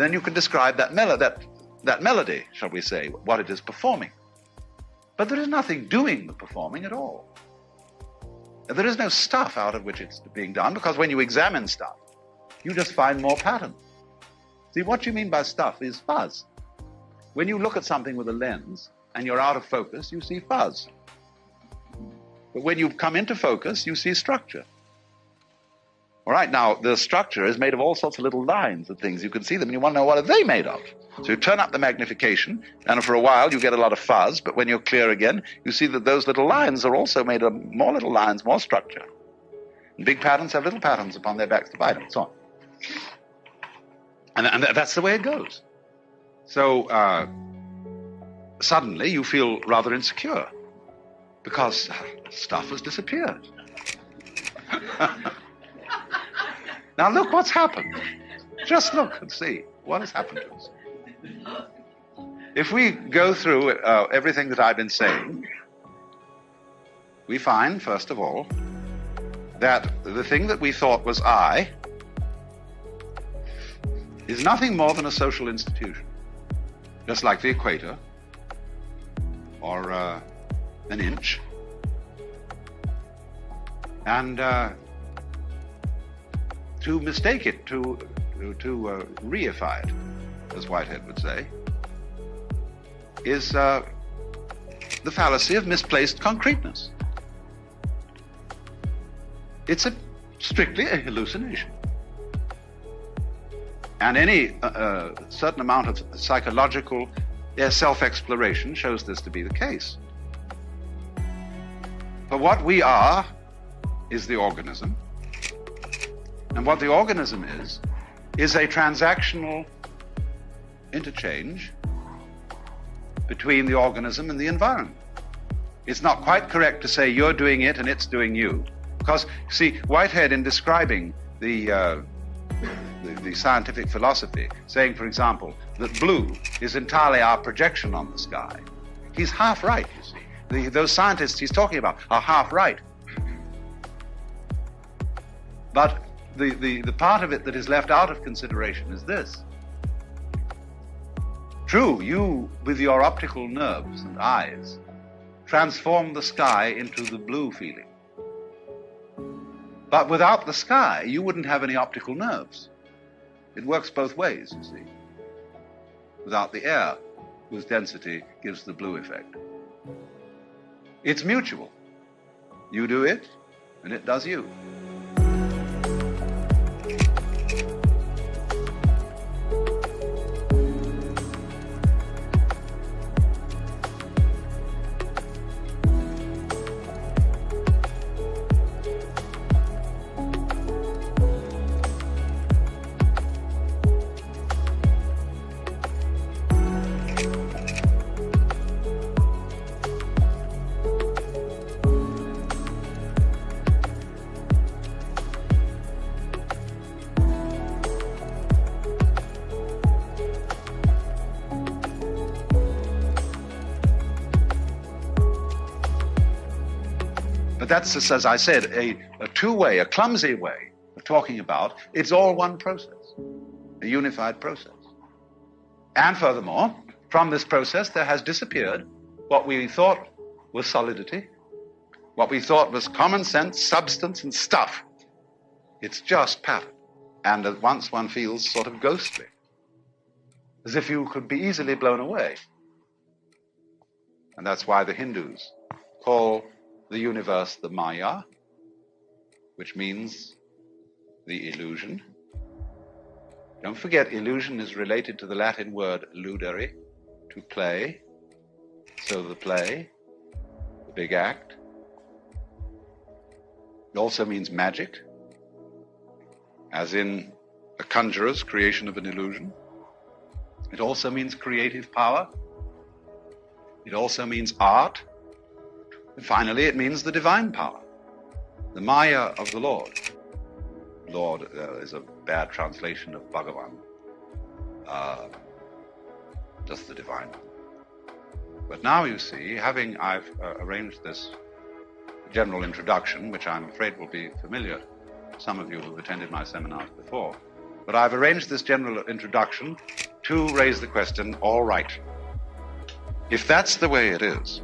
then you can describe that melody, shall we say, what it is performing. But there is nothing doing the performing at all. There is no stuff out of which it's being done, because when you examine stuff, you just find more patterns. See, what you mean by stuff is fuzz. When you look at something with a lens and you're out of focus, you see fuzz. But when you come into focus, you see structure. All right, now, the structure is made of all sorts of little lines and things. You can see them, and you want to know what are they made of. So you turn up the magnification, and for a while you get a lot of fuzz, but when you're clear again, you see that those little lines are also made of more little lines, more structure. And big patterns have little patterns upon their backs divide and so on. And that's the way it goes. So suddenly you feel rather insecure, because stuff has disappeared. Now look what's happened. Just look and see what has happened to us. If we go through everything that I've been saying, we find, first of all, that the thing that we thought was I is nothing more than a social institution, just like the equator or an inch. And to mistake it, to reify it, as Whitehead would say, is the fallacy of misplaced concreteness. It's strictly a hallucination. And any certain amount of psychological self-exploration shows this to be the case. But what we are is the organism. And what the organism is a transactional interchange between the organism and the environment. It's not quite correct to say you're doing it and it's doing you. Because, see, Whitehead, in describing the scientific philosophy, saying, for example, that blue is entirely our projection on the sky, he's half right, you see. Those scientists he's talking about are half right. But the part of it that is left out of consideration is this. True, you, with your optical nerves and eyes, transform the sky into the blue feeling. But without the sky, you wouldn't have any optical nerves. It works both ways, you see. Without the air, whose density gives the blue effect. It's mutual. You do it, and it does you. But that's, as I said, a two-way, a clumsy way of talking about it's all one process, a unified process. And furthermore, from this process there has disappeared what we thought was solidity, what we thought was common sense, substance, and stuff. It's just pattern. And at once one feels sort of ghostly, as if you could be easily blown away. And that's why the Hindus call the universe the Maya, which means the illusion. Don't forget, illusion is related to the Latin word ludere, to play. So the play, the big act. It also means magic, as in a conjurer's creation of an illusion. It also means creative power. It also means art. And finally, it means the divine power, the Maya of the Lord. Lord is a bad translation of Bhagavan, just the divine one. But now you see, I've arranged this general introduction, which I'm afraid will be familiar to some of you who've attended my seminars before. But I've arranged this general introduction to raise the question, all right, if that's the way it is,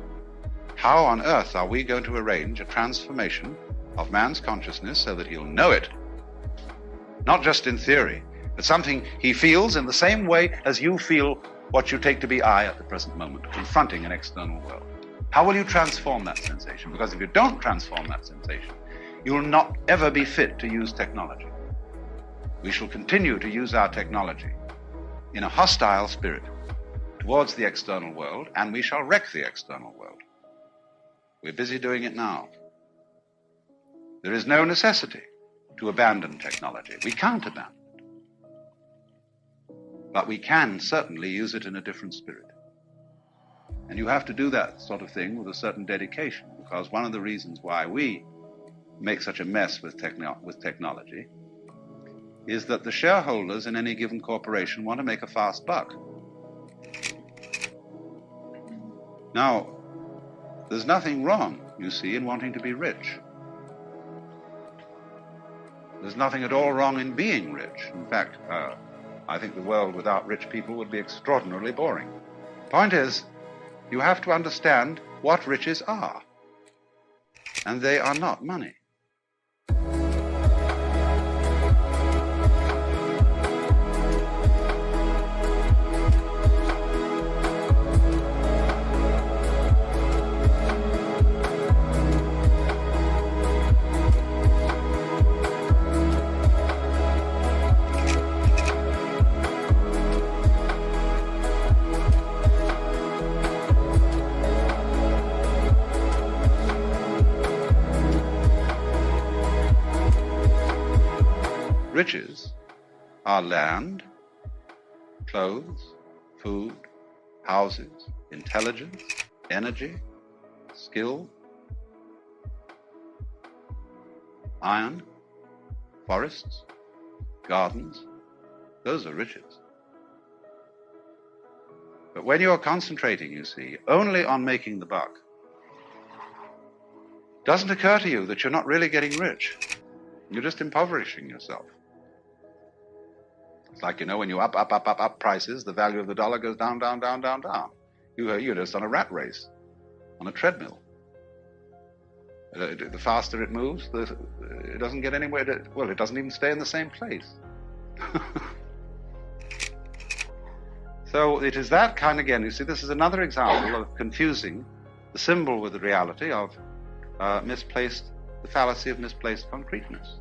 how on earth are we going to arrange a transformation of man's consciousness so that he'll know it, not just in theory, but something he feels in the same way as you feel what you take to be I at the present moment, confronting an external world? How will you transform that sensation? Because if you don't transform that sensation, you will not ever be fit to use technology. We shall continue to use our technology in a hostile spirit towards the external world, and we shall wreck the external world. We're busy doing it now. There is no necessity to abandon technology. We can't abandon it. But we can certainly use it in a different spirit. And you have to do that sort of thing with a certain dedication, because one of the reasons why we make such a mess with technology is that the shareholders in any given corporation want to make a fast buck. Now, there's nothing wrong, you see, in wanting to be rich. There's nothing at all wrong in being rich. In fact, I think the world without rich people would be extraordinarily boring. Point is, you have to understand what riches are. And they are not money. Riches are land, clothes, food, houses, intelligence, energy, skill, iron, forests, gardens. Those are riches. But when you're concentrating, you see, only on making the buck, it doesn't occur to you that you're not really getting rich. You're just impoverishing yourself. It's like, when you up prices, the value of the dollar goes down, down, down, down, down. You're just on a rat race, on a treadmill. The faster it moves, it doesn't get anywhere. It doesn't even stay in the same place. So it is that kind again. You see, this is another example of confusing the symbol with the reality of the fallacy of misplaced concreteness.